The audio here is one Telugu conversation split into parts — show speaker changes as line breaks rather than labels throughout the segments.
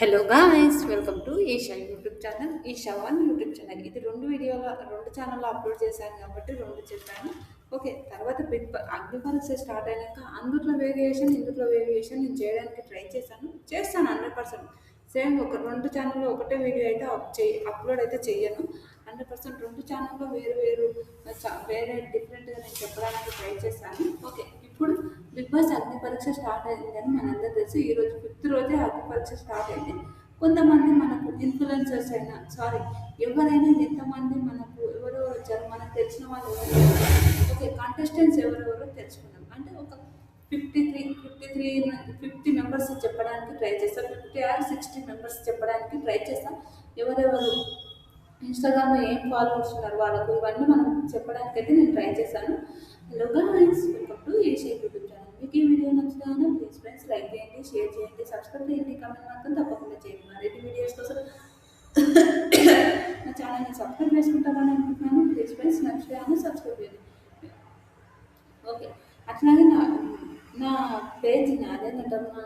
Hello guys, welcome to Eesha YouTube channel, Eesha one YouTube channel. ఇది రెండు ఛానల్లో అప్లోడ్ చేశాను కాబట్టి రెండు చెప్పాను. ఓకే, తర్వాత అగ్ని పరీక్ష స్టార్ట్ అయినాక అందులో వేరియేషన్ ఇందులో వేరియేషన్ నేను చేయడానికి ట్రై చేస్తాను 100%. సేమ్ ఒక రెండు ఛానల్లో ఒకటే వీడియో అయితే అప్లోడ్ అయితే చెయ్యను. 100% రెండు ఛానల్లో వేరే డిఫరెంట్గా నేను చెప్పడానికి ట్రై చేస్తాను. ఓకే, ఇప్పుడు బిగ్ బాస్ అగ్ని పరీక్ష స్టార్ట్ అయిందని మనందరూ తెలుసు. ఈరోజు 5th రోజే అగ్ని పరీక్ష స్టార్ట్ అయింది. కొంతమంది మనకు ఇన్ఫ్లుయెన్సర్స్ అయినా ఎవరైనా ఎంతమంది ఎవరెవరు వచ్చారు, మనకు తెలిసిన వాళ్ళు ఎవరు, ఓకే, కంటెస్టెంట్స్ ఎవరెవరో తెలుసుకున్నాం. అంటే ఒక 50 మెంబర్స్ చెప్పడానికి ట్రై చేస్తాం. 50 ఆర్ 60 మెంబర్స్ చెప్పడానికి ట్రై చేస్తాం. ఎవరెవరు ఇన్స్టాగ్రామ్లో ఏం ఫాలోవర్స్ ఉన్నారు వాళ్ళకు, ఇవన్నీ మనం చెప్పడానికి అయితే నేను ట్రై చేశాను. Hello guys, welcome to Asia YouTube channel. మీకు ఈ వీడియో నచ్చుతాను ప్లీజ్ ఫ్రెండ్స్ లైక్ చేయండి, షేర్ చేయండి, సబ్స్క్రైబ్ చేయండి, కామెంట్ మాత్రం తప్పకుండా చేయండి. మరిన్ని వీడియోస్ కోసం నా ఛానల్ని సబ్స్క్రైబ్ చేసుకుంటారని అనుకుంటున్నాను. ప్లీజ్ ఫ్రెండ్స్ నచ్చుతాను సబ్స్క్రైబ్ చేయండి. ఓకే, అట్లాగే నా పేజ్ని అదేంటారు నా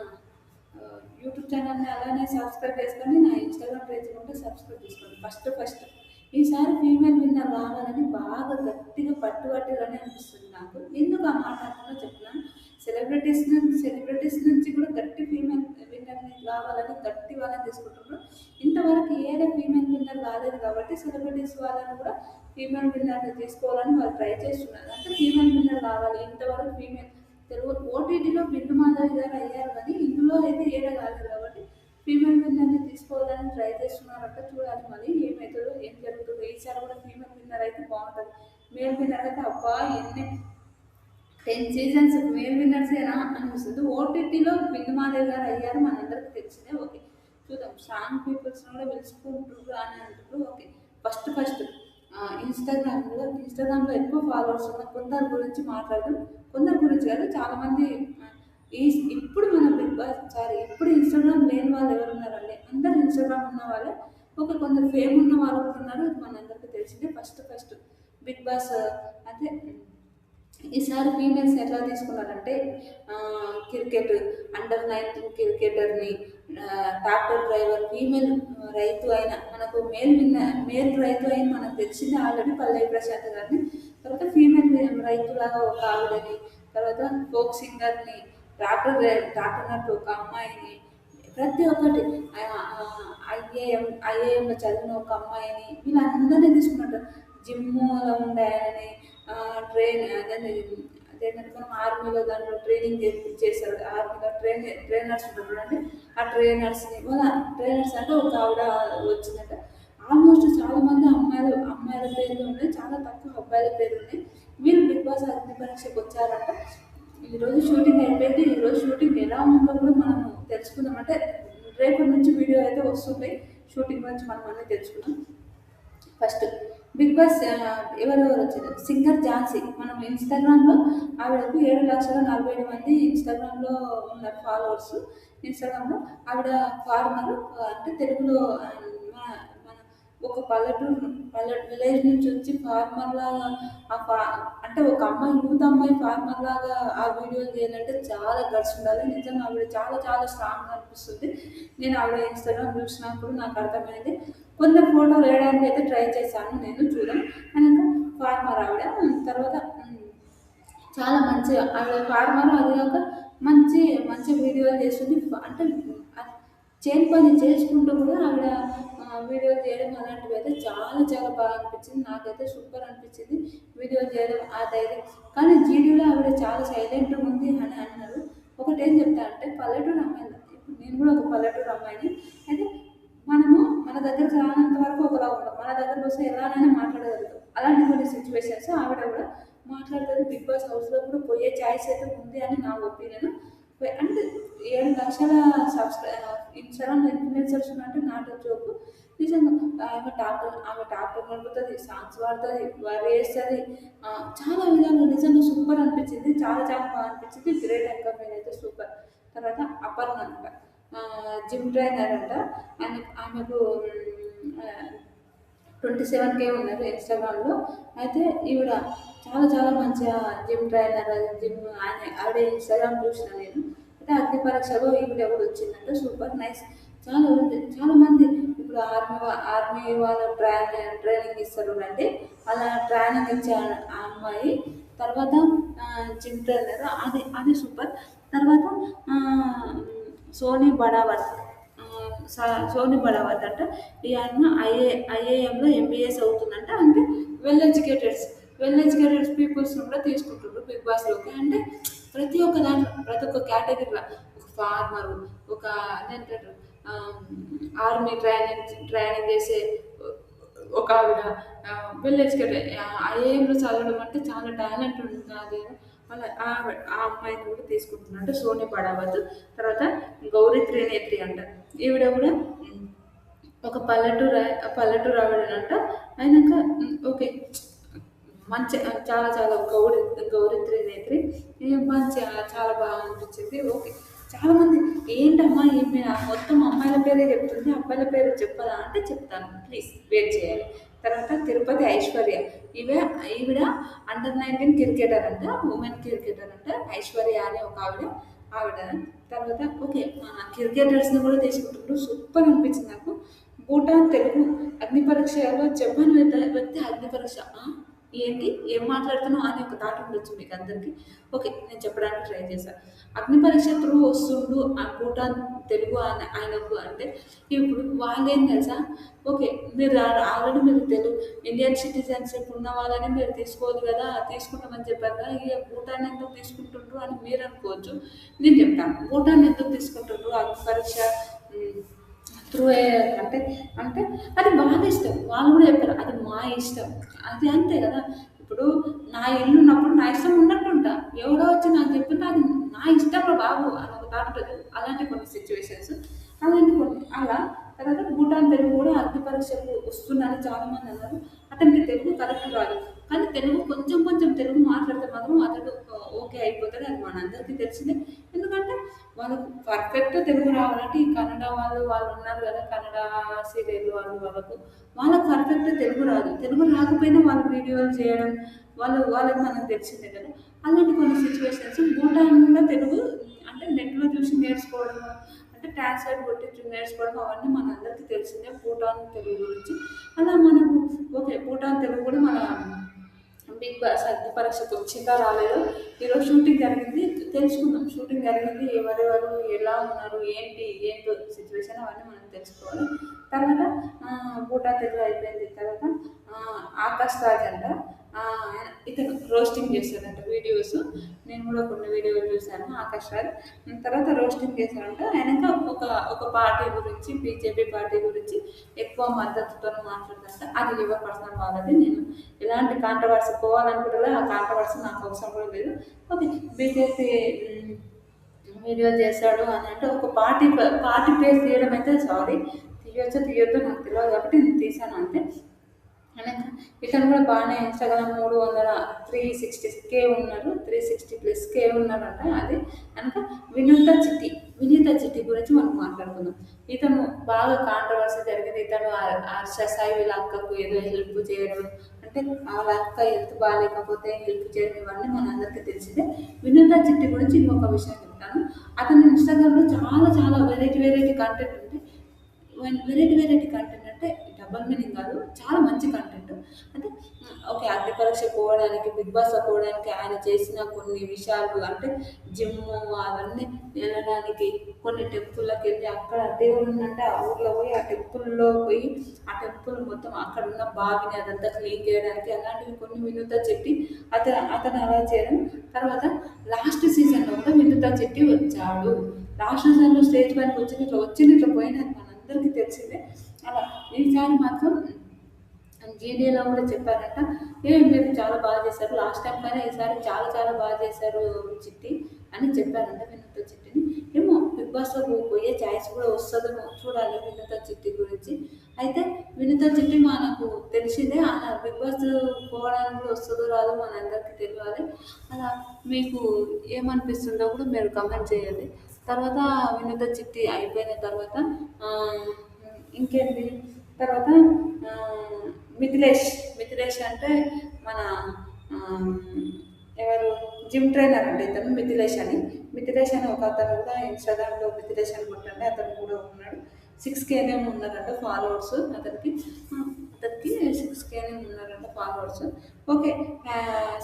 యూట్యూబ్ ఛానల్ని అలానే సబ్స్క్రైబ్ చేసుకొని నా ఇన్స్టాగ్రామ్ పేజ్ కూడా సబ్స్క్రైబ్ చేసుకోండి. ఫస్ట్ ఈసారి ఫీమేల్ విన్నర్ రావాలని బాగా గట్టిగా పట్టుబట్టాలని అనిపిస్తుంది నాకు. ఎందుకు ఆ మాట అంటున్నా చెప్తున్నాను. సెలబ్రిటీస్ నుంచి కూడా గట్టి ఫీమేల్ విన్నర్ని రావాలని గట్టి వాళ్ళని తీసుకుంటున్నారు. ఇంతవరకు ఏదో ఫీమేల్ విన్నర్ రాలేదు కాబట్టి సెలబ్రిటీస్ వాళ్ళని కూడా ఫీమేల్ విన్నర్ని తీసుకోవాలని వాళ్ళు ట్రై చేస్తున్నారు. అంటే ఫీమేల్ విన్నర్ రావాలి. ఇంతవరకు ఫీమేల్ తెలుగు ఓటీటీలో బిందు మాధవి గారు అయ్యారు, కానీ ఇందులో అయితే ఏడ కాలేదు కాబట్టి ఫీమేల్ విన్నర్ని తీసుకోవాలని ట్రై చేస్తున్నారంటే చూడాలి మరి ఏమవుతుందో ఏం జరుగుతుందో. ఈసారి కూడా ఫీమేల్ విన్నర్ అయితే బాగుంటుంది. మేల్ విన్నర్ అయితే అబ్బా ఎన్ని 10 సీజన్స్ మేల్ విన్నర్సేనా అనిపిస్తుంది. ఓటీటీలో బిందు మాధవి గారు అయ్యారు, మనందరికీ తెలిసిందే. ఓకే, చూద్దాం. స్ట్రాంగ్ పీపుల్స్ కూడా పిలుచుకుంటారు అని అంటారు. ఓకే, ఫస్ట్ ఇన్స్టాగ్రామ్లో ఎక్కువ ఫాలోవర్స్ ఉన్న కొందరు గురించి మాట్లాడదాం. కొందరు గురించి కాదు, చాలామంది ఇప్పుడు మన బిగ్ బాస్ ఇప్పుడు ఇన్స్టాగ్రామ్ లేని వాళ్ళు ఎవరు ఉన్నారండి? అందరు ఇన్స్టాగ్రామ్ ఉన్న వాళ్ళే. ఒక కొందరు ఫేమ్ ఉన్న వాళ్ళు కూడా ఉన్నారు, ఇది మనందరికీ తెలిసిందే. ఫస్ట్ బిగ్ బాస్ అంటే ఈసారి ఫీమేల్స్ ఎట్లా తీసుకున్నారంటే క్రికెట్ అండర్-19 క్రికెటర్ని, ట్రాక్టర్ డ్రైవర్, ఫీమేల్ రైతు అయిన మనకు మేల్ రైతు అయిన మనకు తెలిసింది ఆల్రెడీ పల్లవి ప్రశాంత్ గారిని. తర్వాత ఫీమేల్ రైతులాగా ఒక ఆవిడని, తర్వాత ఫోక్ సింగర్ని, ట్రాక్టర్ నట్టు ఒక అమ్మాయిని, ప్రతి ఒక్కటి ఐఏఎంలో చదివిన ఒక అమ్మాయిని, వీళ్ళందరినీ తీసుకున్నట్టు జిమ్లో ఉండే ఆయనని, అదేంటంటే మనం ఆర్మీలో దాంట్లో ట్రైనింగ్ చేశారు. ఆర్మీలో ట్రైనర్స్ ఉంటారు చూడండి, ఆ ట్రైనర్స్ని ట్రైనర్స్ అంటే ఒక ఆవిడ వచ్చిందట. ఆల్మోస్ట్ చాలామంది అమ్మాయిల పేర్లు ఉన్నాయి, చాలా తక్కువ అబ్బాయిల పేర్లు ఉన్నాయి. వీళ్ళు బిగ్ బాస్ అగ్ని పరీక్షకు వచ్చారంట. ఈరోజు షూటింగ్ అయిపోయింది. ఈరోజు షూటింగ్ ఎలా ఉందో కూడా మనం తెలుసుకుందాం. అంటే రేపటి నుంచి వీడియో అయితే వస్తుంది, షూటింగ్ గురించి మనం అన్నీ తెలుసుకుందాం. ఫస్ట్ బిగ్ బాస్ ఎవరెవరు వచ్చారు? సింగర్ ఝాన్సీ. మనం ఇన్స్టాగ్రామ్లో ఆవిడకు 7,40,000 మంది ఇన్స్టాగ్రామ్లో ఉన్నారు ఫాలోవర్స్. ఇన్స్టాగ్రామ్లో ఆవిడ ఫార్మర్, అంటే తెలుగులో మన ఒక విలేజ్ నుంచి వచ్చి ఫార్మర్ లాగా అంటే ఒక అమ్మాయి యూత్ అమ్మాయి ఫార్మర్ లాగా ఆ వీడియోలు చేయాలంటే చాలా గట్స్ ఉండాలి. నిజంగా ఆవిడ చాలా చాలా స్ట్రాంగ్గా అనిపిస్తుంది. నేను ఆవిడ ఇన్స్టాగ్రామ్ చూసినప్పుడు నాకు అర్థమైంది. కొందరు ఫోటోలు వేయడానికి అయితే ట్రై చేశాను నేను, చూడం కనుక ఫార్మర్ ఆవిడ. తర్వాత చాలా మంచిగా ఆవిడ ఫార్మర్, అది కాక మంచి మంచి వీడియోలు చేస్తుంది. అంటే చేను పని చేసుకుంటూ కూడా ఆవిడ వీడియోలు చేయడం అలాంటివి అయితే చాలా చాలా బాగా అనిపించింది. నాకైతే సూపర్ అనిపించింది వీడియోలు చేయడం ఆ ధైర్యం. కానీ జీడీలో ఆవిడ చాలా సైలెంట్గా ఉంది అని అన్నారు. ఒకటి ఏం చెప్తా అంటే పల్లెటూరు అమ్మాయి, ఇప్పుడు నేను కూడా ఒక పల్లెటూరు అమ్మాయిని. అయితే మనము మన దగ్గరకు రానంత వరకు ఒకలా ఉంటాం, మన దగ్గరకు వస్తే ఎలానైనా మాట్లాడగలుగుతాం. అలాంటి కొన్ని సిచ్యువేషన్స్ ఆవిడ కూడా మాట్లాడుతుంది. బిగ్ బాస్ హౌస్లో కూడా పోయే ఛాయిస్ అయితే ఉంది అని నా ఒపీనియన్. అంటే 7 లక్షల ఇన్స్టాగ్రామ్ ఇన్ఫ్లుయెన్సర్స్ అంటే నాట్ జోకు. నిజంగా ఆమె టాక్టర్ నడుపుతుంది, సాంగ్స్ పాడుతుంది, వరి వేస్తుంది, చాలా విధాలు నిజంగా సూపర్ అనిపించింది. చాలా చాలా బాగా అనిపించింది. గ్రేట్ అంకర్ అయితే సూపర్. తర్వాత అపర్ణ అంట, జిమ్ ట్రైనర్ అంట. ఆమెకు 27K ఉన్నారు ఇన్స్టాగ్రామ్లో. అయితే ఈవిడ చాలా చాలా మంచిగా జిమ్ ట్రైనర్, ఆవిడ ఇన్స్టాగ్రామ్ చూసిన నేను. అయితే అగ్ని పరీక్షలో ఈవిడ కూడా వచ్చిందంటే సూపర్ నైస్. చాలా ఉంది. చాలామంది ఇప్పుడు ఆర్మీ వాళ్ళ ట్రైనింగ్ ఇస్తారు చూడండి. అలా ట్రైనింగ్ ఇచ్చే ఆ అమ్మాయి తర్వాత జిమ్ ట్రైనర్ అది అది సూపర్. తర్వాత సోనీ బడావత్ సోనీ బడావత్ అంట. ఈ ఆయన ఐఏఎంలో ఎంబీఏస్ అవుతుందంట. అంటే వెల్ ఎడ్యుకేటెడ్స్ వెల్ ఎడ్యుకేటెడ్ పీపుల్స్ని కూడా తీసుకుంటుండ్రు బిగ్ బాస్లోకి. అంటే ప్రతి ఒక్క దాంట్లో ప్రతి ఒక్క కేటగిరీలో ఒక ఫార్మరు, ఒక అదేంటారు ఆర్మీ ట్రైనింగ్ చేసే ఒక ఆవిడ, వెల్ ఎడ్యుకేటెడ్ ఐఏఎంలో చదవడం అంటే చాలా టాలెంట్ ఉంటుంది. అలా ఆ అమ్మాయిని కూడా తీసుకుంటున్నా అంటే సోని పడావత్. తర్వాత గౌరీ త్రినేత్రి అంట. ఈవిడ కూడా ఒక పల్లెటూరు ఆవిడనంట. అయినాక ఓకే మంచి చాలా చాలా గౌరీ త్రినేత్రి మంచి చాలా బాగా అనిపించింది. ఓకే చాలామంది ఏంటమ్మా ఏమి మొత్తం అమ్మాయిల పేరే చెప్తుంది, అబ్బాయిల పేరు చెప్పదా అంటే చెప్తాను, ప్లీజ్ వెయిట్ చేయాలి. తర్వాత తిరుపతి ఐశ్వర్య. ఈవిడ అండర్ 19 క్రికెటర్ అంట, ఉమెన్ క్రికెటర్ అంట. ఐశ్వర్య అనే ఒక ఆవిడ. తర్వాత ఓకే మన క్రికెటర్స్ని కూడా తీసుకుంటుండ్రు. సూపర్ అనిపించింది నాకు. భూటాన్ తెలుగు అగ్ని పరీక్షలో జపాన్ వ్యక్తి అగ్ని పరీక్ష ఏంటి ఏం మాట్లాడుతున్నావు అని ఒక థాట్ ఉండొచ్చు మీకు అందరికీ. ఓకే నేను చెప్పడానికి ట్రై చేశాను. అగ్ని పరీక్ష త్రూ వస్తుండు ఆ భూటాన్ తెలుగు ఆయనకు అంటే ఇప్పుడు వాళ్ళు ఏం తెలుసా, ఓకే మీరు ఆల్రెడీ మీరు తెలుగు ఇండియన్ సిటిజన్షిప్ ఉన్న వాళ్ళని మీరు తీసుకోవాలి కదా, తీసుకుంటామని చెప్పారు కదా, ఇక భూటాన్ ఎందుకు తీసుకుంటుండ్రు అని మీరు అనుకోవచ్చు. నేను చెప్తాను భూటాన్ ఎందుకు తీసుకుంటుండ్రు అగ్ని పరీక్ష త్రూ అంటే అంటే అది వాళ్ళ ఇష్టం. వాళ్ళు కూడా చెప్పారు అది మా ఇష్టం, అది అంతే కదా. ఇప్పుడు నా ఇల్లు ఉన్నప్పుడు నా ఇష్టం ఉన్నట్టుంటా, ఎవడో వచ్చి నాకు చెప్తుంటే అది నా ఇష్టంలో బాబు అని ఒక థాట్ ఉంటుంది. అలాంటి కొన్ని సిచ్యువేషన్స్ అలాంటి కొన్ని అలా. తర్వాత భూటాన్ తెలుగు కూడా అగ్ని పరీక్షకు వస్తుందని చాలామంది అన్నారు. అతనికి తెలుగు కరెక్ట్ రాదు, కానీ తెలుగు కొంచెం కొంచెం తెలుగు మాట్లాడితే మాత్రం అతడు ఓకే అయిపోతాడు. అది మనందరికీ తెలిసిందే. ఎందుకంటే వాళ్ళకు పర్ఫెక్ట్ తెలుగు రావాలంటే ఈ కన్నడ వాళ్ళు ఉన్నారు కదా, కన్నడ సీరియల్ వాళ్ళకు పర్ఫెక్ట్ తెలుగు రాదు. తెలుగు రాకపోయినా వాళ్ళు వీడియోలు చేయడం వాళ్ళకి మనకు తెలిసిందే కదా. అలాంటి కొన్ని సిచ్యువేషన్స్ భూటాన్లో తెలుగు అంటే నెట్లో చూసి నేర్చుకోవడం, అంటే ట్రాన్స్లేట్ కొట్టి నేర్చుకోవడం అవన్నీ మనందరికీ తెలిసిందే భూటాన్ తెలుగు గురించి. అలా మనకు ఓకే భూటాన్ తెలుగు కూడా మన బిగ్ బాస్ అగ్ని పరీక్షకు వచ్చిందా రాలేదో ఈరోజు షూటింగ్ జరిగింది తెలుసుకుందాం. షూటింగ్ జరిగింది, ఎవరెవరు ఎలా ఉన్నారు ఏంటో సిచ్యువేషన్ అవన్నీ మనం తెలుసుకోవాలి. తర్వాత బూటా తెలుగు అయిపోయింది. తర్వాత ఆకాష్ రాజ్ అంట, ఇతను రోస్టింగ్ చేశాడంట వీడియోస్. నేను కూడా కొన్ని వీడియోలు చూశాను ఆకాష్ రాజ్. తర్వాత రోస్టింగ్ చేశాడంట. ఆయనక ఒక పార్టీ గురించి, బీజేపీ పార్టీ గురించి ఎక్కువ మద్దతుతో మాట్లాడుతుంట. అది ఎవరి పర్సనల్ వాళ్ళది. నేను ఎలాంటి కాంట్రవర్సీ పోవాలనుకుంటే ఆ కాంట్రవర్సీ నాకు అవసరం కూడా లేదు. ఓకే బీజేపీ వీడియోలు చేశాడు అని అంటే ఒక పార్టీ పేరు తీయడం అయితే సారీ తీయొద్దో నాకు తెలియదు కాబట్టి నేను తీసాను అంతే. ఇతను కూడా బాగానే ఇన్స్టాగ్రామ్ 360K ఉన్నారు, 360+K ఉన్నారంట. అది కనుక వినీత చిట్టి గురించి మనం మాట్లాడుకుందాం. ఇతను బాగా కాంట్రవర్సీ జరిగింది. ఇతను సాయి వీళ్ళ అక్కకు ఏదో హెల్ప్ చేయడం, అంటే వాళ్ళ అక్క హెల్త్ బాగాలేకపోతే హెల్ప్ చేయడం, ఇవన్నీ మనందరికీ తెలిసిందే. వినీత చిట్టి గురించి ఇంకొక విషయం చెప్తాను. అతను ఇన్స్టాగ్రామ్లో చాలా చాలా వెరైటీ కంటెంట్ ఉంది. వెరైటీ కంటెంట్ అంటే డబల్ మీనింగ్ కాదు, చాలా మంచి కంటెంట్. అంటే ఓకే అగ్ని పరీక్ష పోవడానికి, బిగ్ బాస్ పోవడానికి ఆయన చేసిన కొన్ని విషయాలు, అంటే జిమ్ అవన్నీ వెళ్ళడానికి, కొన్ని టెంపుల్లోకి వెళ్ళి అక్కడ దేవుడు ఉందంటే ఆ ఊర్లో పోయి ఆ టెంపుల్లో పోయి ఆ టెంపుల్ మొత్తం అక్కడ ఉన్న బావిని అదంతా క్లీన్ చేయడానికి, అలాంటివి కొన్ని వినూత చెట్టి అతను అలా చేయడం. తర్వాత లాస్ట్ సీజన్లో కూడా వినూత చెట్టి వచ్చాడు. లాస్ట్ సీజన్లో స్టేజ్ పైన వచ్చిన ఇట్లా పోయినది మనందరికీ తెలిసిందే. అలా ఈసారి మాత్రం జీడీలో కూడా చెప్పారంట, మీరు చాలా బాగా చేశారు లాస్ట్ టైం కానీ ఈసారి చాలా చాలా బాగా చేశారు చిట్టి అని చెప్పారంట వినూత చిట్టిని. ఏమో బిగ్ బాస్లో పోయే ఛాయిస్ కూడా వస్తుందేమో చూడాలి వినూత చిట్టి గురించి. అయితే వినూత చిట్టి మనకు తెలిసిందే, అలా బిగ్ బాస్ పోవడానికి కూడా వస్తుందో రాదో మనందరికీ తెలియాలి. అలా మీకు ఏమనిపిస్తుందో కూడా మీరు కమెంట్ చేయండి. తర్వాత వినూత చిట్టి అయిపోయిన తర్వాత ఇంకేంటి తర్వాత మిథిలేష్ అంటే మన ఎవరు జిమ్ ట్రైనర్ అంటే ఇతను మిథిలేష్ అని ఒక అతను కూడా ఇన్స్టాగ్రామ్లో మిథిలేష్ అని కొట్టండి అతను కూడా ఉన్నాడు. 6Kనే ఉన్నారంట ఫాలోవర్స్ అతనికి. అతనికి 6Kనే ఉన్నారంట ఫాలోవర్స్. ఓకే.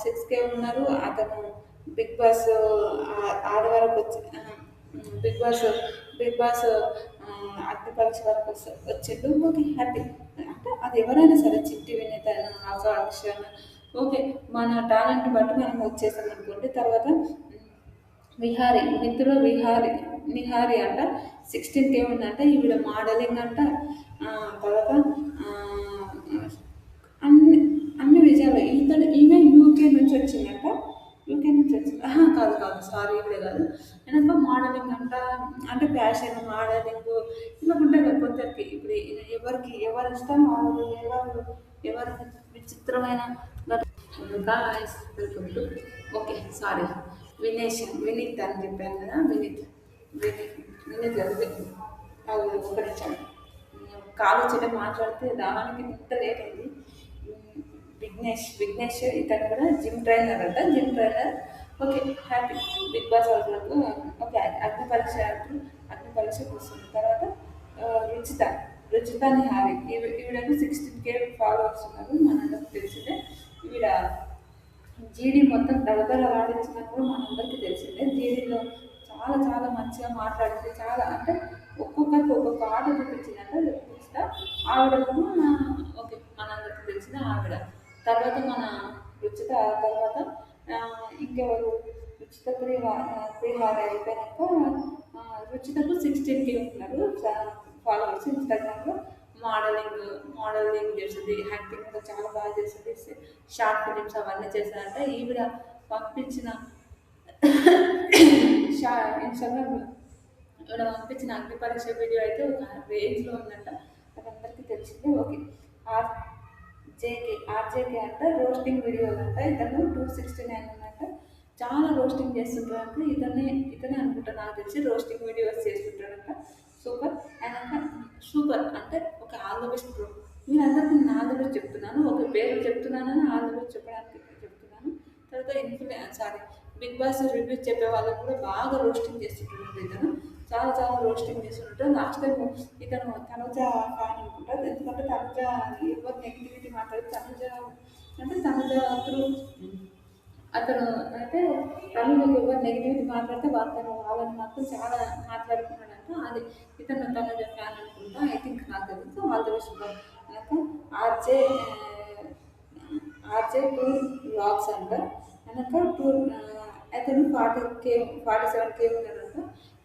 6K ఉన్నారు. అతను బిగ్ బాస్ ఆడవాళ్ళకి వచ్చి బిగ్ బాస్ బిగ్ బాస్ అగ్ని పరీక్ష వరకు వచ్చిండు. Okay, happy. అంటే అది ఎవరైనా సరే, చిట్టి వినేత అయినా, ఆకాక్ష అయినా, ఓకే, మన టాలెంట్ బట్టి మనం వచ్చేసాం అనుకోండి. తర్వాత విహారీ, మిత్రులు నిహారి అంట 16K ఉందంట. ఈవిడ మోడలింగ్ అంట. తర్వాత ఆ, అన్ని అన్ని విజయాలు. ఈమె యూకే నుంచి వచ్చిందంట. యూకే నుంచి వచ్చింది. కాదు కాదు, సారీ, ఇప్పుడే కాదు. వెనక మోడలింగ్ అంట. అంటే ఫ్యాషన్ మోడలింగ్ ఇలా ఉంటాయి కదా కొందరికి. ఇప్పుడు ఎవరి ఇష్టం వాళ్ళు, ఎవరు విచిత్రమైన guys. Welcome to, okay, sorry, Vineeth అని చెప్పాను కదా. వినీత్ వినీత్ గారు. అది ఒక నిమిషం, కాలు చిన్న మాట్లాడితే రావడానికి ఇంత లేట్ అయింది. విఘ్నేష్ ఇతను కూడా gym trainer. Okay, happy. Bigg Boss వాళ్ళకు ఓకే. అగ్ని పరీక్షకు వస్తుంది. తర్వాత రుచిత రుచిత నిహారి. ఈవిడకు 16K ఫాలోవర్స్ ఉన్నారు, మనందరికి తెలిసిందే. ఈవిడ జీడీ మొత్తం దడదడలాడించినప్పుడు మనందరికీ తెలిసిందే. జీడీలో చాలా చాలా మంచిగా మాట్లాడింది. చాలా అంటే ఒక్కొక్కరికి ఒక్కొక్క ఆట చూపించిందంటే రుచిత. ఆవిడ కూడా ఓకే, మనందరికీ తెలిసిన ఆవిడ. తర్వాత మన రుచిత తర్వాత ఇంకెవరు, రుచిత ప్రిహార అయిపోయాక రుచితకు 16K ఉన్నారు ఫాలోవర్స్. ఇన్స్టాగ్రామ్లో మోడలింగ్ చేస్తుంది, యాక్టింగ్ కూడా చాలా బాగా చేస్తుంది, షార్ట్ ఫిలిమ్స్ అవన్నీ చేస్తారంట. ఈవిడ పంపించిన ఇన్స్టాగ్రామ్ ఈవిడ పంపించిన అగ్ని పరీక్ష వీడియో అయితే ఒక రేంజ్లో ఉందంట, అదందరికీ తెలిసిందే. ఓకే. ఆర్జేకే అంట రోస్టింగ్ వీడియోస్ అంట. ఇతను 269 ఉందంట. చాలా రోస్టింగ్ చేస్తుంటారంట. ఇతనే అనుకుంటా, నాకు తెలిసి రోస్టింగ్ వీడియోస్ చేస్తుంటాడంట. సూపర్. ఆయన సూపర్ అంటే ఒక ఆల్ ద బెస్ట్ బ్రో. మీరందరికీ నేను ఆల్ ద బెస్ట్ చెప్తున్నాను. ఒక పేరు చెప్తున్నానని ఆల్ ద బెస్ట్ చెప్పడానికి చెప్తున్నాను. తర్వాత బిగ్ బాస్ రివ్యూస్ చెప్పే వాళ్ళకు కూడా బాగా రోస్టింగ్ చేస్తుంటాడు ఇతను. చాలా చాలా రోస్టింగ్ చేస్తుంటాడు. లాస్ట్ టైం ఇతను తనుజ ఫ్యాన్ అనుకుంటారు. ఎందుకంటే తనుజ ఎవరు నెగిటివిటీ మాట్లాడి తనుజ త్రూ అతను అంటే తనుజకు ఎవరు నెగిటివిటీ మాట్లాడితే వాళ్ళని మాత్రం చాలా మాట్లాడుకున్నాడంట. అది ఇతను తనుజ ఫ్యాన్ అనుకుంటా, ఐ థింక్, నాకు తెలుసు. ఆల్ ద బెస్ట్ వెనక ఆర్జే టూర్ బ్లాగ్స్ అంట. వెనక అతను 47K ఉన్నాడంట.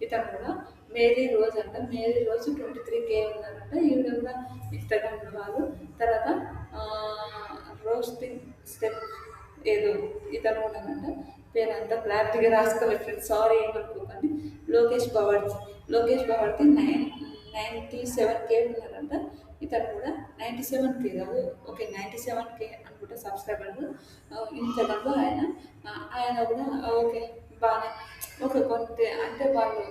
ఇతను కూడా మేరీ రోజ్ అంట. మేరీ రోజు 23K ఉన్నారంట. ఈవిడ కూడా ఇన్స్టాగ్రామ్లో వాళ్ళు. తర్వాత రోస్టింగ్ స్టెప్ ఏదో ఇతను ఉన్నాడంట. పేరంతా క్లారిటీగా రాసుకోవాలి ఫ్రెండ్స్, సారీ ఏమనుకోకండి. లోకేష్ భవర్తి 97K ఉన్నారంట. ఇతను కూడా 97K కాదు, ఓకే, 97K అనుకుంటా సబ్స్క్రైబర్స్ ఇన్స్టాగ్రామ్లో. ఆయన కూడా ఓకే, బాగానే ఓకే. అంటే వాళ్ళు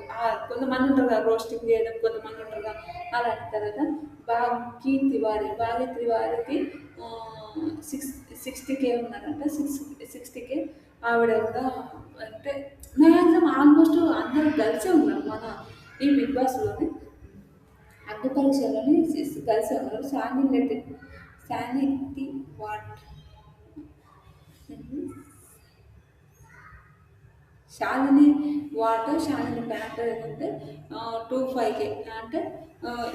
కొంతమంది ఉంటారు కదా రోస్టింగ్ చేయడం, కొంతమంది ఉంటారు కదా అలాంటి. తర్వాత భాగ్య తివారికి 60K ఉన్నారంట. 60K. ఆవిడ కూడా అంటే మ్యాక్సిమం ఆల్మోస్ట్ అందరూ కలిసే ఉన్నారు మన ఈ బిగ్ బాస్లోని. అగ్ని పరీక్షలోని కలిసే ఉన్నారు. శానిటీ వాట్ శాలిని ప్యాంట్ ఏంటంటే 25K అంటే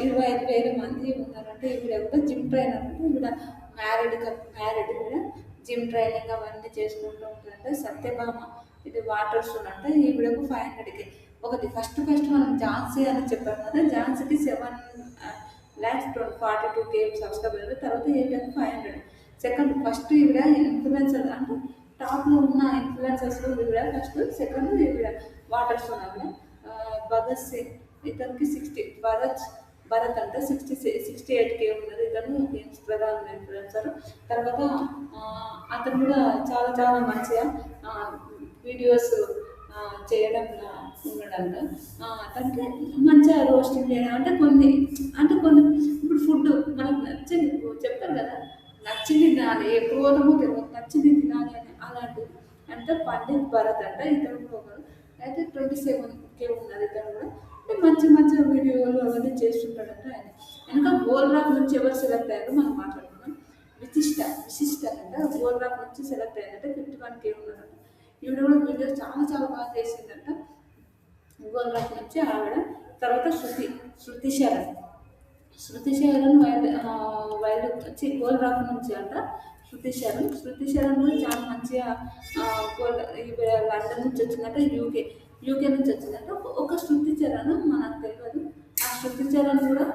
25,000 మంది ఉన్నారంటే. ఈవిడ కూడా జిమ్ ట్రైనర్ అంటే. ఈవిడ మ్యారీడ్ ఈవిడ జిమ్ ట్రైనింగ్ అవన్నీ చేసుకుంటూ ఉంటుందంటే. సత్యభామ ఇది వాటర్ స్టోన్ అంటే. ఈవిడకు 500K. ఒకటి ఫస్ట్ మనం ఝాన్సీ అని చెప్పాను కదా, ఝాన్సీకి 7,42K సబ్స్క్రైబర్. తర్వాత ఈవిడకు 500. ఫస్ట్ ఈవిడ ఇన్ఫ్లుయెన్సర్ అంటే టాప్లో ఉన్న ఇన్ఫ్లుయెన్సర్స్లో ఈవిడ ఫస్ట్. సెకండ్ ఈవిడ వాటర్ స్టోన్ ఆవిడ. భగత్ సింగ్ ఇతనికి 60. భరత్ అంటే 68K ఉన్నది. ఇతను ప్రధాన ఇన్ఫ్లుయెన్సర్. తర్వాత అతను కూడా చాలా చాలా మంచిగా వీడియోస్ చేయడంలో ఉన్నాడంట. అతనికి మంచిగా రోస్టింగ్ చేయడం అంటే కొన్ని ఇప్పుడు ఫుడ్ మనకు నచ్చింది చెప్తారు కదా, నచ్చింది తినాలి, ఎప్పుడు పోతామో తెలియదు, నచ్చింది తినాలి అని అలాంటి అంటే పండిత్ భరత్ అంట. ఇతను కూడా ఒకరు. అయితే 27K ఉన్నది ఇతను కూడా. మంచి మంచి వీడియోలు అవన్నీ చేస్తుంటాడంట ఆయన. వెనక గోల్డ్ రాక్ నుంచి ఎవరు సెలెక్ట్ అయ్యారో మనం మాట్లాడుకున్నాం. విశిష్ట అంట గోల్డ్ రాక్ నుంచి సెలెక్ట్ అయ్యారంటే 51K ఉన్నారంట. ఈవిడ కూడా వీడియోస్ చాలా చాలా బాగా చేసిందంట గోల్డ్ రాక్ నుంచి ఆవిడ. తర్వాత శృతి శరణ్ వైల్డ్ వచ్చి గోల్డ్ రాక్ నుంచి అంట. శృతి శరణ్ కూడా చాలా మంచిగా గోల్డ్ లండన్ నుంచి వచ్చిందంట. యూకే నుంచి వచ్చిందంట. ఒక శృతి చరణ్ మనకు తెలియదు. ఆ శృతి చరణ్ కూడా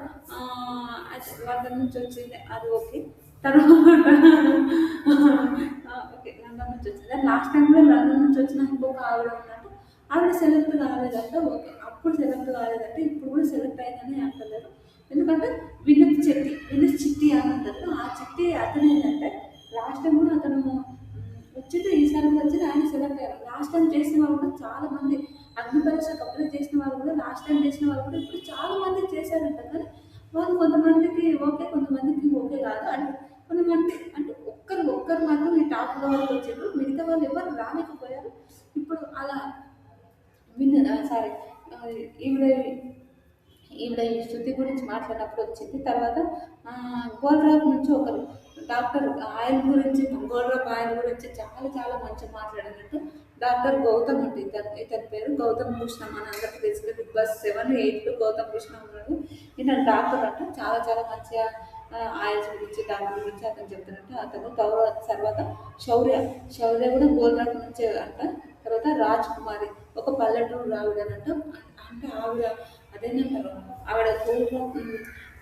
లండన్ నుంచి వచ్చింది, అది ఓకే. తర్వాత ఓకే లండన్ నుంచి వచ్చింది. లాస్ట్ టైం కూడా లండన్ నుంచి వచ్చిన ఇంకొక ఆవిడ ఉన్నట్టు, ఆవిడ సెలెక్ట్ కాలేదంట. ఓకే అప్పుడు సెలెక్ట్ కాలేదంటే ఇప్పుడు కూడా సెలెక్ట్ అయిందని అంటలేదు. ఎందుకంటే వినత్ చిట్టి అని అంటారు. ఆ చిట్టి అతను ఏంటంటే లాస్ట్ టైం కూడా అతను వచ్చింది, ఈసారి కూడా వచ్చింది, ఆయన సెలెక్ట్ అయ్యారు. లాస్ట్ టైం చేసిన వాళ్ళు కూడా చాలా మంది, అగ్ని పరీక్షకు అప్లై చేసిన వాళ్ళు కూడా, లాస్ట్ టైం చేసిన వాళ్ళు కూడా ఇప్పుడు చాలా మంది చేశారంట. కానీ వాళ్ళు కొంతమందికి ఓకే, కొంతమందికి ఓకే కాదు అంటే. కొంతమంది అంటే ఒక్కరు మాత్రం ఈ టాప్లో వరకు వచ్చారు, మిగతా వాళ్ళు ఎవరు రాలేకపోయారు. ఇప్పుడు అలా సారీ ఈవిడ ఈవిడ ఈ శృతి గురించి మాట్లాడినప్పుడు వచ్చింది. తర్వాత గోల్డ్ రాక్ నుంచి ఒకరు డాక్టర్ ఆయిల్ గురించి, గోల్డ్ రాక్ ఆయిల్ గురించి చాలా చాలా మంచిగా మాట్లాడినట్టు డాక్టర్ గౌతమ్ అంటే ఇతని పేరు గౌతమ్ కృష్ణ. మన అందరికీ తెలిసిన బిగ్ బాస్ 7, 8 గౌతమ్ కృష్ణ ఉన్నాడు. ఈయన డాక్టర్ అంట. చాలా చాలా మంచిగా ఆయిల్స్ గురించి దాని గురించి అతను చెప్తున్నట్టు. అతను తర్వాత శౌర్య కూడా గోల్డ్ రాక్ నుంచే అంట. తర్వాత రాజ్ కుమారి ఒక పల్లెటూరు ఆవిడనంట. అంటే ఆవిడ అదేనంటారు, ఆవిడ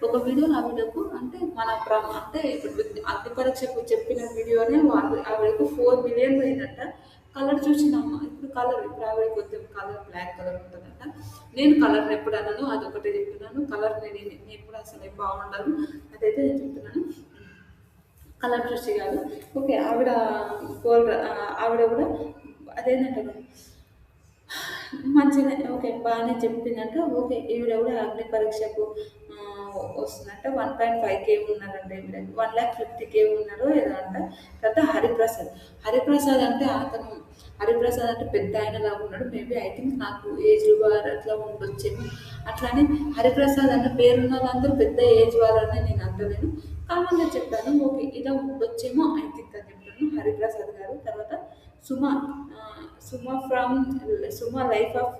ఒక వీడియో ఆవిడకు అంటే అంటే ఇప్పుడు అగ్ని పరీక్షకు చెప్పిన వీడియోనే ఆవిడకు 4 మిలియన్ పోయిందంట. కలర్ చూసినమ్మ ఇప్పుడు ఆవిడ కొంచెం కలర్ బ్లాక్ కలర్ ఉంటుందంట. నేను కలర్ ఎప్పుడు అన్నాను, అదొకటే చెప్తున్నాను. కలర్ నేను కూడా అసలు బాగుండదు, అదైతే నేను చెప్తున్నాను. కలర్ చూసి కాదు. ఓకే ఆవిడ ఆవిడ కూడా అదేంటంటారు మంచిగా ఓకే బాగానే చెప్పిందంట. ఓకే ఈవిడ కూడా అగ్ని పరీక్షకు వస్తుందంట. 1.5K ఉన్నారంట. ఈవిడ 1,50,000 ఉన్నారు ఏదో అంట. తర్వాత హరిప్రసాద్ అంటే హరిప్రసాద్ అంటే పెద్ద ఆయనలా ఉన్నాడు. మేబీ ఐ థింక్ నాకు ఏజ్ వారు అట్లా ఉండొచ్చేమో. అట్లానే హరిప్రసాద్ అన్న పేరున్న వాళ్ళందరూ పెద్ద ఏజ్ వారని నేను అంటలేను, కామన్గా చెప్పాను. ఓకే ఇలా ఉండొచ్చేమో ఐ థింక్ అని చెప్పాను హరిప్రసాద్ గారు. తర్వాత సుమ లైఫ్ ఆఫ్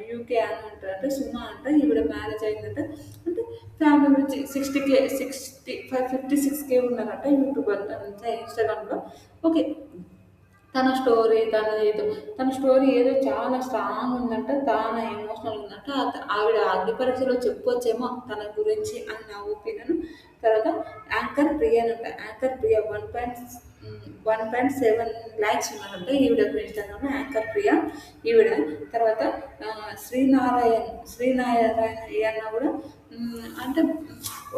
యూకే అని అంటారంటే. సుమ అంటే ఈవిడ మ్యారేజ్ అయిందంట. అంటే ఫ్యామిలీ గురించి 56K ఉన్నారంట యూట్యూబ్ అంతా ఇన్స్టాగ్రామ్లో. ఓకే తన స్టోరీ ఏదో చాలా స్ట్రాంగ్ ఉందంట, చాలా ఎమోషనల్ ఉందంట. ఆవిడ అగ్ని పరీక్షలో చెప్పొచ్చేమో తన గురించి అని నా ఒపీనియన్. తర్వాత యాంకర్ ప్రియ 1.7 lakhs ఉన్నారంట ఈవిడ ఇన్స్టాగ్రామ్లో యాంకర్ ప్రియ ఈవిడ. తర్వాత శ్రీనారాయణ ఈయన కూడా అంటే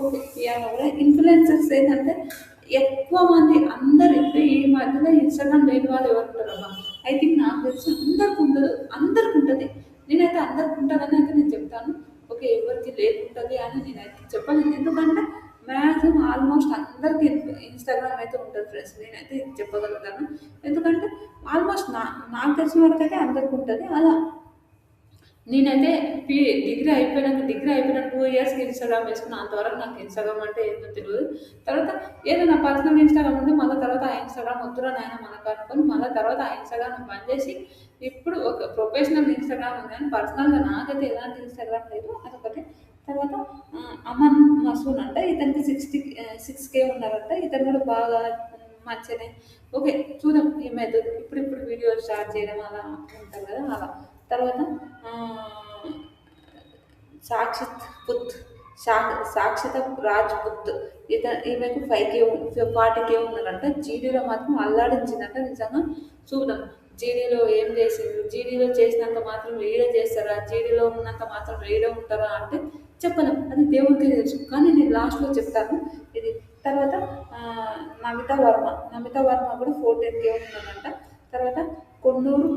ఓకే ఈయన కూడా ఇన్ఫ్లుయెన్సర్స్ ఏంటంటే ఎక్కువ మంది అందరు ఇప్పుడు ఈ మధ్యలో ఇన్స్టాగ్రామ్ లేని వాళ్ళు ఎవరు ఉంటారమ్మా? ఐ థింక్ నాకు తెలిసి అందరికి ఉంటుంది. నేనైతే అందరికి ఉంటుందని అయితే నేను చెప్తాను. ఓకే ఎవరికి లేకుంటుంది అని నేనైతే చెప్పలేను. ఎందుకంటే మ్యాక్సిమం ఆల్మోస్ట్ అందరికీ ఇన్స్టాగ్రామ్ అయితే ఉంటుంది ఫ్రెండ్స్, నేనైతే చెప్పగలుగుతాను. ఎందుకంటే ఆల్మోస్ట్ నాకు తెలిసిన వరకు అయితే అందరికి ఉంటుంది. అలా నేనైతే డిగ్రీ అయిపోయిన 2 yearsకి ఇన్స్టాగ్రామ్ వేసుకున్నాను. అంతవరకు నాకు ఇన్స్టాగ్రామ్ అంటే ఏంటో తెలియదు. తర్వాత ఏదో నా పర్సనల్ ఇన్స్టాగ్రామ్ ఉంటే మళ్ళీ తర్వాత ఆ ఇన్స్టాగ్రామ్ వద్దురా నాయన మనకు అనుకొని మళ్ళీ తర్వాత ఆ ఇన్స్టాగ్రామ్ బంద్ చేసి ఇప్పుడు ఒక ప్రొఫెషనల్ ఇన్స్టాగ్రామ్ ఉంది. కానీ పర్సనల్గా నాకైతే ఎలాంటి ఇన్స్టాగ్రామ్ లేదు, అదొకటి. తర్వాత అమన్ మసూన్ అంట, ఇతనికి 6K ఉన్నారంట. ఇతను కూడా బాగా మంచిగానే ఓకే చూద్దాం ఏమైతే ఇప్పుడు వీడియో స్టార్ట్ చేయడం అలా ఉంటారు కదా అలా. తర్వాత సాక్షిత రాజ్పుత్ ఈమెకు 40K ఉన్నారంట. జీడీలో మాత్రం అల్లాడించిందంట. నిజంగా చూద్దాం జీడీలో ఏం చేసింది, జీడీలో చేసినంత మాత్రం రీడే చేస్తారా, జీడీలో ఉన్నంత మాత్రం రీడే ఉంటారా అంటే చెప్పలేం, అది దేవుడికి తెలుసు. కానీ నేను లాస్ట్లో చెప్తాను ఇది. తర్వాత నమితా వర్మ కూడా 14K ఉన్నారంట. తర్వాత కొన్నూరు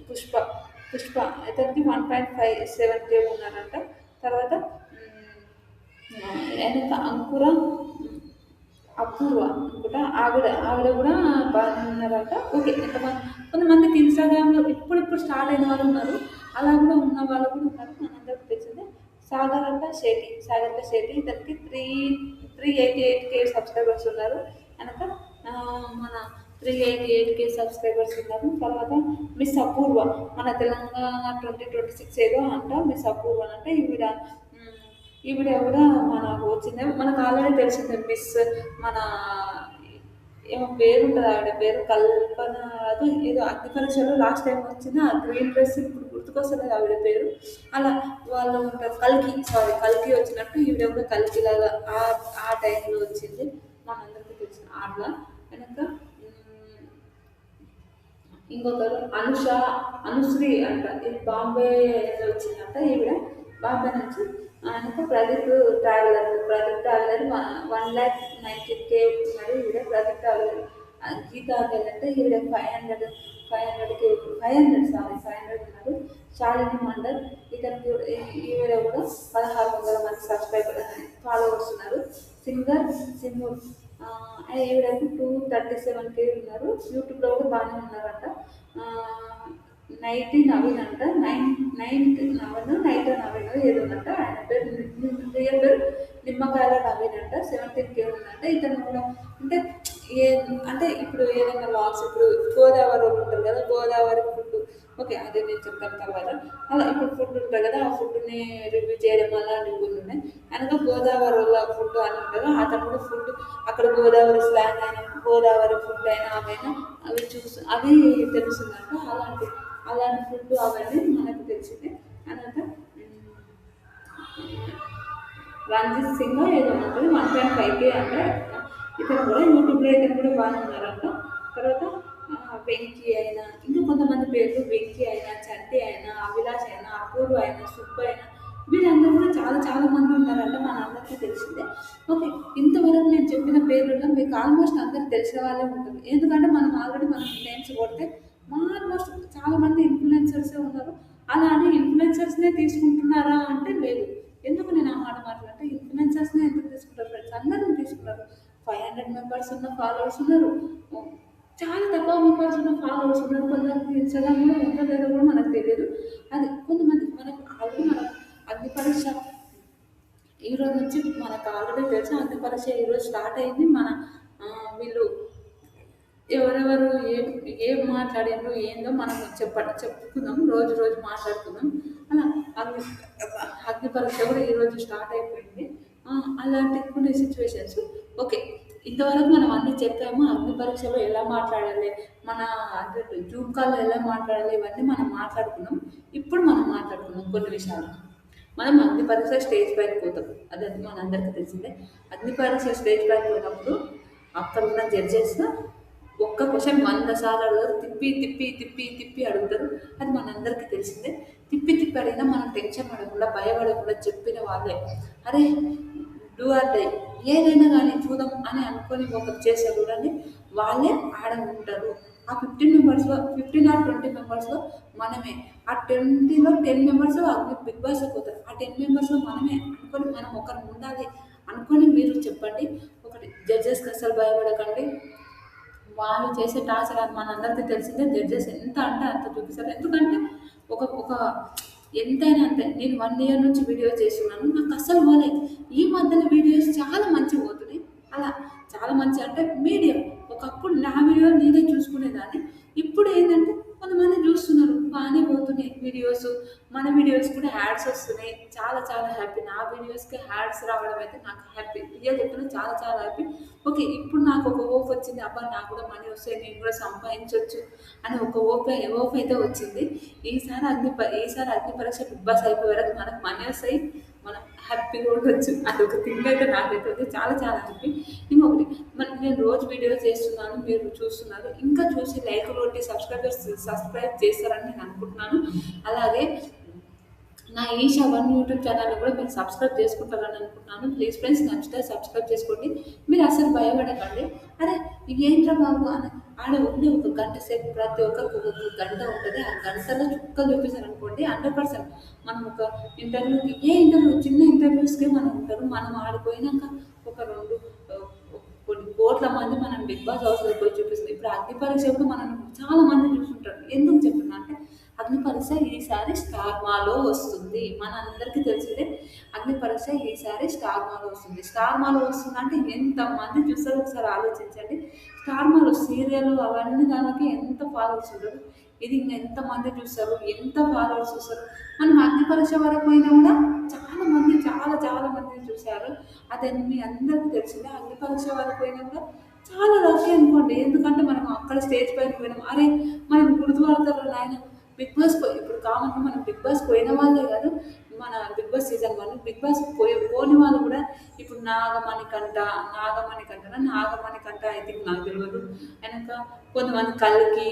పుష్ప ఇతనికి 1.57K ఉన్నారంట. తర్వాత అపూర్వ అనుకుంటా ఆవిడ కూడా బాగానే ఉన్నారంట. ఓకే కొంతమందికి ఇన్స్టాగ్రామ్లో ఇప్పుడు స్టార్ట్ అయిన వాళ్ళు ఉన్నారు, అలా కూడా ఉన్న వాళ్ళు కూడా ఉన్నారు. మనందరికి తెలిసిన సాగర్ల శెట్టి ఇతనికి 388K సబ్స్క్రైబర్స్ ఉన్నారు. కనుక మన 388K సబ్స్క్రైబర్స్ ఉన్నారు. తర్వాత మిస్ అపూర్వ, మన తెలంగాణ 2026 ఏదో అంట మిస్ అపూర్వ అంటే ఉమ్, ఈవిడ కూడా మనకు వచ్చింది, మనకు ఆల్రెడీ తెలిసిందే మిస్ మన ఏమో పేరు ఉంటుంది, ఆవిడ పేరు కల్పన, అది ఏదో అగ్ని పరీక్షలో లాస్ట్ టైం వచ్చింది ఆ గ్రీన్ డ్రెస్, ఇప్పుడు గుర్తుకొస్తుంది ఆవిడ పేరు. అలా వాళ్ళు ఉంటారు. కల్కి వచ్చినట్టు ఈవిడ కూడా కల్కి లాగా ఆ టైంలో వచ్చింది, మనందరికీ తెలిసిన అట్లా. వెనక ఇంకొకరు అనుశ్రీ అంట, ఇది బాంబే వచ్చిందంట ఈవిడ, బాంబే నుంచి. ఆయనకు ప్రదీప్ ట్రావెలర్ 1,90K మరి ఈవిడ ప్రదీప్ ట్రావెలర్. గీతా అంజలి అంటే ఈవిడ 500 ఉన్నారు. శాలిని మండల్, ఇతనికి ఈవిడ కూడా 1,600 మంది ఫాలోవర్స్ ఉన్నారు. సింగర్ సింహు, ఈవిడకు 237K ఉన్నారు. యూట్యూబ్లో కూడా బాగానే ఉన్నారంట. నైటీ నవీన్ అంట, నైన్త్ నవీన్ ఏదో ఉందంట. ఆయన పేరు రియల్ పేరు నిమ్మకాయల నవీన్ అంట. 17K ఉందంట. ఇతను కూడా అంటే ఏ అంటే ఇప్పుడు ఏదైనా లాగ్స్, ఇప్పుడు గోదావరి వాళ్ళు ఉంటారు కదా, గోదావరి ఫుడ్, ఓకే అదే నేను చెప్తాను తర్వాత. అలా ఇప్పుడు ఫుడ్ ఉంటుంది కదా, ఆ ఫుడ్ని రివ్యూ చేయడం అలాంటివి కొన్ని ఉన్నాయి. అనగా గోదావరి వాళ్ళ ఫుడ్ అని ఉంటుంది, అతను కూడా ఫుడ్ అక్కడ గోదావరి స్లాంగ్ అయినా గోదావరి ఫుడ్ అయినా అవైనా అవి తెలుస్తుందంట. అలాంటి ఫుడ్ అవన్నీ మనకు తెలిసిందే. అనగా రంజిత్ సింగ్ ఏదో ఉంటుంది, 1.5K అంటే. ఇతను కూడా యూట్యూబ్లో బాగానే ఉన్నారంట. తర్వాత వెంకీ అయినా, ఇంకా కొంతమంది పేర్లు వెంకీ అయినా, చంటి అయినా, అభిలాష్ అయినా, అపూర్వ అయినా, సుబ్బు అయినా, వీళ్ళందరూ కూడా చాలా చాలా మంది ఉన్నారంట, మన అందరికీ తెలిసిందే. ఓకే, ఇంతవరకు నేను చెప్పిన పేర్లలో మీకు ఆల్మోస్ట్ అందరికి తెలిసిన వాళ్ళే ఉంటుంది. ఎందుకంటే మనం ఆల్రెడీ నేమ్స్ కొడితే ఆల్మోస్ట్ చాలా మంది ఇన్ఫ్లుయెన్సర్సే ఉన్నారు. అలా అని ఇన్ఫ్లుయెన్సర్స్నే తీసుకుంటున్నారా అంటే లేదు. ఎందుకు నేను ఆ మాట మాట్లాడంటే, ఇన్ఫ్లుయెన్సర్స్నే ఎందుకు తీసుకుంటారు ఫ్రెండ్స్, అందరిని తీసుకున్నారు. 500 మెంబర్స్ ఉన్న ఫాలోవర్స్ ఉన్నారు, చాలా తక్కువ మెంబర్స్ ఉన్న ఫాలోవర్స్ ఉన్నారు. కొంతమంది ఇన్స్టాగ్రామ్ కూడా ఉందో లేదో కూడా మనకు తెలియదు. అది కొంతమంది మనకు ఆల్రెడీ అగ్ని పరీక్ష ఈరోజు నుంచి మనకు ఆల్రెడీ తెలుసు. అగ్ని పరీక్ష ఈరోజు స్టార్ట్ అయింది. వీళ్ళు ఎవరెవరు ఏం మాట్లాడారు ఏందో మనం చెప్పుకుందాం, రోజు రోజు మాట్లాడుకుందాం. అలా అగ్ని అగ్ని పరీక్ష కూడా ఈరోజు స్టార్ట్ అయిపోయింది. అలాంటి కొన్ని సిచ్యువేషన్స్. ఓకే, ఇంతవరకు మనం అన్నీ చెప్పాము. అగ్ని పరీక్షలో ఎలా మాట్లాడాలి, మన అంటే జూమ్ కాల్లో ఎలా మాట్లాడాలి, ఇవన్నీ మనం మాట్లాడుకున్నాం. ఇప్పుడు మనం మాట్లాడుకున్నాం కొన్ని విషయాలు. మనం అగ్ని పరీక్ష స్టేజ్ పైన పోతాం, అదే మనందరికీ తెలిసిందే. అగ్ని పరీక్ష స్టేజ్ పైన పోయినప్పుడు అక్కడ ఉన్న జడ్జెస్ ఒక్క క్వశ్చన్ 100 సార్లు అడుగుతారు, తిప్పి తిప్పి తిప్పి తిప్పి అడుగుతారు. అది మనందరికీ తెలిసిందే. తిప్పి తిప్పి అడిగినా మనం టెన్షన్ పడకుండా భయపడకుండా చెప్పిన వాళ్ళే, అరే డూ ఆర్ డై, ఏదైనా కానీ చూద్దాం అని అనుకొని ఒకరు చేసే చూడండి, వాళ్ళే ఆడ ఉంటారు. ఆ 15 ఆర్ 20 మెంబర్స్లో మనమే, ఆ 20లో 10 మెంబర్స్ బిగ్ బాస్లో పోతారు. ఆ 10 మెంబర్స్లో మనమే అనుకొని మనం ఒకరు ఉండాలి అనుకొని మీరు చెప్పండి. ఒకటి, జడ్జెస్కి అసలు భయపడకండి. వాళ్ళు చేసే టార్చర్ అది మనందరికీ తెలిసిందే. జడ్జెస్ ఎంత అంటే అంత చూపిస్తారు. ఎందుకంటే ఒక ఒక ఎంతైనా అంతే. నేను 1 ఇయర్ నుంచి వీడియోస్ చేస్తున్నాను, నాకు అస్సలు పోలేదు. ఈ మధ్యన వీడియోస్ చాలా మంచిగా పోతున్నాయి. అలా చాలా మంచి అంటే మీడియం. ఒకప్పుడు నా వీడియోలు నేనే చూసుకునేదాన్ని, ఇప్పుడు ఏంటంటే కొంతమంది చూస్తున్నారు, బాగానే పోతున్నాయి వీడియోస్. మన వీడియోస్ కూడా యాడ్స్ వస్తున్నాయి. చాలా చాలా హ్యాపీ. నా వీడియోస్కి యాడ్స్ రావడం అయితే నాకు హ్యాపీ. రియల్ చెప్తున్నా, చాలా చాలా హ్యాపీ. ఓకే, ఇప్పుడు నాకు ఒక ఓప్ వచ్చింది, అబ్బా నాకు కూడా మనీ వస్తాయి, నేను కూడా సంపాదించవచ్చు అని ఒక ఓప్ అయితే వచ్చింది. ఈసారి అగ్ని పరీక్ష బిగ్ బాస్ అయిపోయే వరకు మనకు మనీ వస్తాయి, మనం హ్యాపీగా ఉండొచ్చు. అదొక థింగ్ అయితే నాకైతే ఉంది. చాలా చాలా హ్యాపీ. ఇంకొకటి, నేను రోజు వీడియోస్ చేస్తున్నాను, మీరు చూస్తున్నారు, ఇంకా చూసి లైక్ కొట్టి సబ్స్క్రైబ్ చేస్తారని నేను అనుకుంటున్నాను. అలాగే నా ఈషా 1 యూట్యూబ్ ఛానల్ కూడా మీరు సబ్స్క్రైబ్ చేసుకుంటారని అనుకుంటున్నాను. ప్లీజ్ ఫ్రెండ్స్, నచ్చితే సబ్స్క్రైబ్ చేసుకోండి. మీరు అసలు భయపడకండి. అరే ఏంట్రా బాబు అని ఆడ ఉండి ఒక గంట సేపు ప్రతి ఒక్కరికి ఒక్కొక్క గంట ఉంటుంది. ఆ గంటలో చుక్కలు చూపిస్తారు అనుకోండి, 100%. మనం ఒక ఇంటర్వ్యూకి, చిన్న ఇంటర్వ్యూస్కే మనం ఉంటారు. మనం ఆడిపోయినాక ఒక కొన్ని కోట్ల మంది మనం బిగ్ బాస్ హౌస్లోకి పోయి చూపిస్తుంది. ఇప్పుడు అగ్ని పరీక్ష కూడా మనం చాలా మంది చూస్తుంటారు. ఎందుకు చెప్తున్నా అంటే అగ్ని పరీక్ష ఈసారి స్టార్ మాలో వస్తుంది. మన అందరికీ తెలిసిందే అగ్ని పరీక్ష ఈసారి స్టార్ మాలో వస్తుంది. స్టార్ మాలో వస్తుంది అంటే ఎంతమంది చూస్తారో ఒకసారి ఆలోచించండి. స్టార్ మాలో సీరియల్ అవన్నీ దానికి ఎంత ఫాలోవర్స్ ఉంటారు. ఇది ఇంకా ఎంతమంది చూస్తారు, ఎంత ఫాలోవర్స్ చూస్తారు. మనం అగ్ని పరీక్ష వరకు పోయినా కూడా చాలా మంది చాలా చాలా మంది చూశారు. అదే మీ అందరికీ తెలిసిందే. అగ్ని పరీక్ష వరకు పోయినా కూడా చాలా లక్కీ అనుకోండి. ఎందుకంటే మనం అక్కడ స్టేజ్ పైన పోయినాం. అరే మనం గుర్తుపడతారు నాయన. బిగ్ బాస్ ఇప్పుడు కామన్గా మనం బిగ్ బాస్ పోయిన వాళ్ళే కాదు, మన Bigg Boss season 1 Bigg Boss పోని వాళ్ళు కూడా ఇప్పుడు నాగమణి కంట ఐ థింక్ నాకు తెలియదు. వెనక కొంతమంది కల్కి,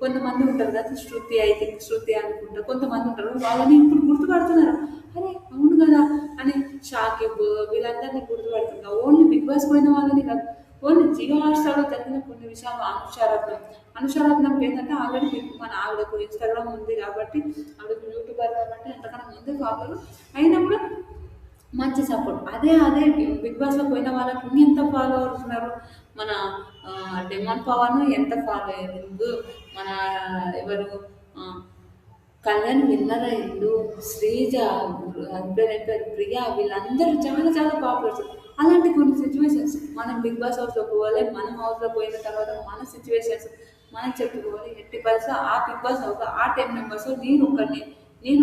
కొంతమంది ఉంటారు కదా శృతి, ఐ థింక్ శృతి అనుకుంటా, కొంతమంది ఉంటారు వాళ్ళని ఇప్పుడు గుర్తుపడుతున్నారు. అరే అవును కదా అని షాకిబ్ వీళ్ళందరినీ గుర్తుపడుతున్నారు. ఓన్లీ బిగ్ బాస్ పోయిన వాళ్ళని కాదు, ఓన్లీ జియో హాట్స్టార్లో జరిగిన కొన్ని విషయాలు. అనుషారత్నం ఏంటంటే ఆల్రెడీ మన ఆవిడకు ఇన్స్టాగ్రామ్ ఉంది కాబట్టి, ఆవిడకు యూట్యూబర్ కాబట్టి ఎంతకన్నా ముందు ఫాలోవర్ అయినా కూడా మంచి సపోర్ట్. అదే బిగ్ బాస్లో పోయిన వాళ్ళకి ఎంత ఫాలోవర్స్ ఉన్నారు. మన డెమాన్ పవన్ ఎంత ఫాలో అయ్యారు, మన ఎవరు కళ్యాణ్ విన్నర్ అయ్యిండు, శ్రీజ హస్బెండ్ ప్రియా వీళ్ళందరూ చాలా చాలా పాపులర్స్. అలాంటి కొన్ని సిచ్యువేషన్స్ మనం బిగ్ బాస్ హౌస్లో పోవాలి. మనం హౌస్లో పోయిన తర్వాత మన సిచ్యువేషన్స్ మనం చెప్పుకోవాలి. ఎట్టి పరిస్థితి ఆ బిగ్ బాస్ హౌస్లో ఆ 10 మెంబర్స్ నేను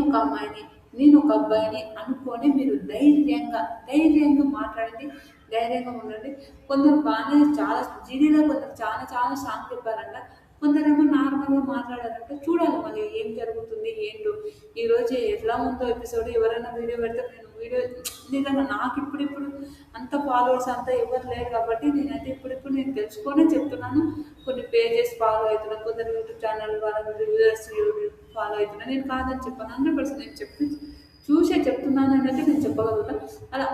ఒక అమ్మాయిని, నేను ఒక అబ్బాయిని అనుకొని మీరు ధైర్యంగా మాట్లాడండి, ధైర్యంగా ఉండండి. కొందరు బాగానే చాలా జీడీలో కొందరు చాలా చాలా సాంగ్ చెప్పారంట. కొందరేమో నార్మల్గా మాట్లాడారంటే చూడాలి మళ్ళీ ఏం జరుగుతుంది ఏంటో. ఈరోజు ఎట్లా ఉందో ఎపిసోడ్ ఎవరైనా వీడియో పెడితే నేను వీడియో నిజంగా నాకు ఇప్పుడిప్పుడు అంత ఫాలోవర్స్ అంతా ఎవరు లేరు కాబట్టి నేనైతే ఇప్పుడిప్పుడు నేను తెలుసుకొనే చెప్తున్నాను. కొన్ని పేజెస్ ఫాలో అవుతున్నాను, కొందరు యూట్యూబ్ ఛానల్ వాళ్ళ రివ్యూవర్స్ ఫాలో అవుతున్నాను. నేను కాదని చెప్పాను, 100% నేను చూసే చెప్తున్నాను అనేది నేను చెప్పగలుగుతాను. అలా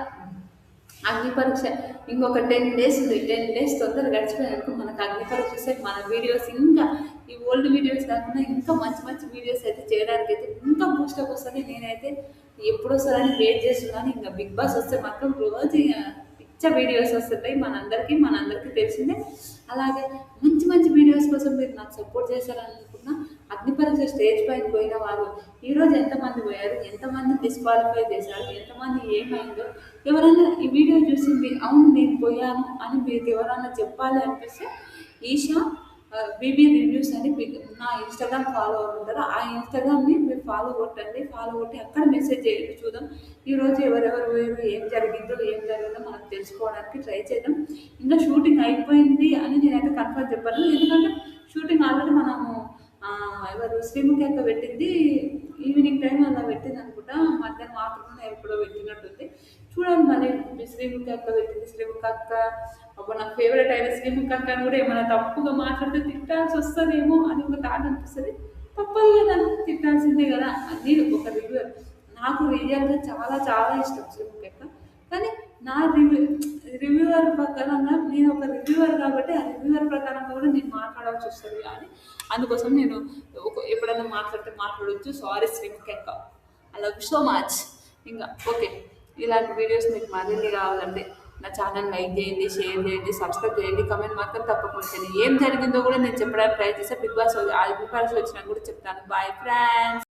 అగ్ని పరీక్ష ఇంకొక 10 డేస్ ఉంది. 10 డేస్ తొందరగా గడిచిపోయాక మనకు అగ్ని పరీక్ష వస్తే మన వీడియోస్ ఇంకా ఈ ఓల్డ్ వీడియోస్ కాకుండా ఇంకా మంచి మంచి వీడియోస్ అయితే చేయడానికి అయితే ఇంకా బూస్టప్ వస్తుంది. నేనైతే ఎప్పుడు వస్తుందని వెయిట్ చేస్తున్నాను. ఇంకా బిగ్ బాస్ వస్తే మాత్రం రోజు పిచ్చ వీడియోస్ వస్తుంటాయి మనందరికీ తెలిసిందే. అలాగే మంచి మంచి వీడియోస్ కోసం మీరు నాకు సపోర్ట్ చేస్తారనుకున్నా. అగ్ని పరీక్ష స్టేజ్ పైన పోయిన వాళ్ళు ఈరోజు ఎంతమంది పోయారు, ఎంతమంది డిస్క్వాలిఫై చేశారు, ఎంతమంది ఏమైందో ఎవరైనా ఈ వీడియో చూసింది అవును నేను పోయాను అని మీకు ఎవరైనా చెప్పాలి అనిపిస్తే ఈషా బీబీ రివ్యూస్ అని నా ఇన్స్టాగ్రామ్ ఫాలోవర్ ఉంటారు. ఆ ఇన్స్టాగ్రామ్ని మీరు ఫాలో కొట్టి అక్కడ మెసేజ్ చేయండి. చూద్దాం ఈరోజు ఎవరెవరు పోయారు, ఏం జరిగిందో మనం తెలుసుకోవడానికి ట్రై చేద్దాం. ఇంకా షూటింగ్ అయిపోయింది అని నేనైతే కన్ఫర్మ్ చెప్పాను. ఎందుకంటే షూటింగ్ ఆల్రెడీ మనము ఎవరు శ్రీముఖి అక్క పెట్టింది ఈవినింగ్ టైం అలా పెట్టింది అనుకుంటా, మధ్యాహ్నం ఆఫ్టర్నూన్ ఎప్పుడో పెట్టినట్టుంది. చూడాలి మళ్ళీ శ్రీముఖి అక్క పెట్టింది. శ్రీముఖి అక్క అప్పుడు నాకు ఫేవరెట్ అయిన శ్రీముఖి అక్క అని కూడా ఏమైనా తప్పుగా మాట్లాడితే తిట్టాల్సి వస్తుందేమో అని ఒక థాట్ అనిపిస్తుంది. తప్పదు కదా, తిట్టాల్సిందే కదా. నేను ఒక రివ్యూవర్, నాకు రియల్గా చాలా చాలా ఇష్టం శ్రీముఖి అక్క. కానీ నా రివ్యూవర్ ప్రకారంగా నేను ఒక రివ్యూవర్ కాబట్టి ఆ రివ్యూవర్ ప్రకారంగా కూడా నేను మాట్లాడాల్సి వస్తుంది. కానీ అందుకోసం నేను ఎప్పుడైనా మాట్లాడవచ్చు. సారీ శ్రీముఖి అక్క, I love you so much. ఇంకా ఓకే, ఇలాంటి వీడియోస్ మీకు మరిన్ని కావాలంటే నా ఛానల్ లైక్ చేయండి, షేర్ చేయండి, సబ్స్క్రైబ్ చేయండి, కమెంట్ మాత్రం తప్పకుండా చేయండి. ఏం జరిగిందో కూడా నేను చెప్పడానికి ట్రై చేస్తే బిగ్ బాస్ వచ్చినా కూడా చెప్తాను. Bye friends.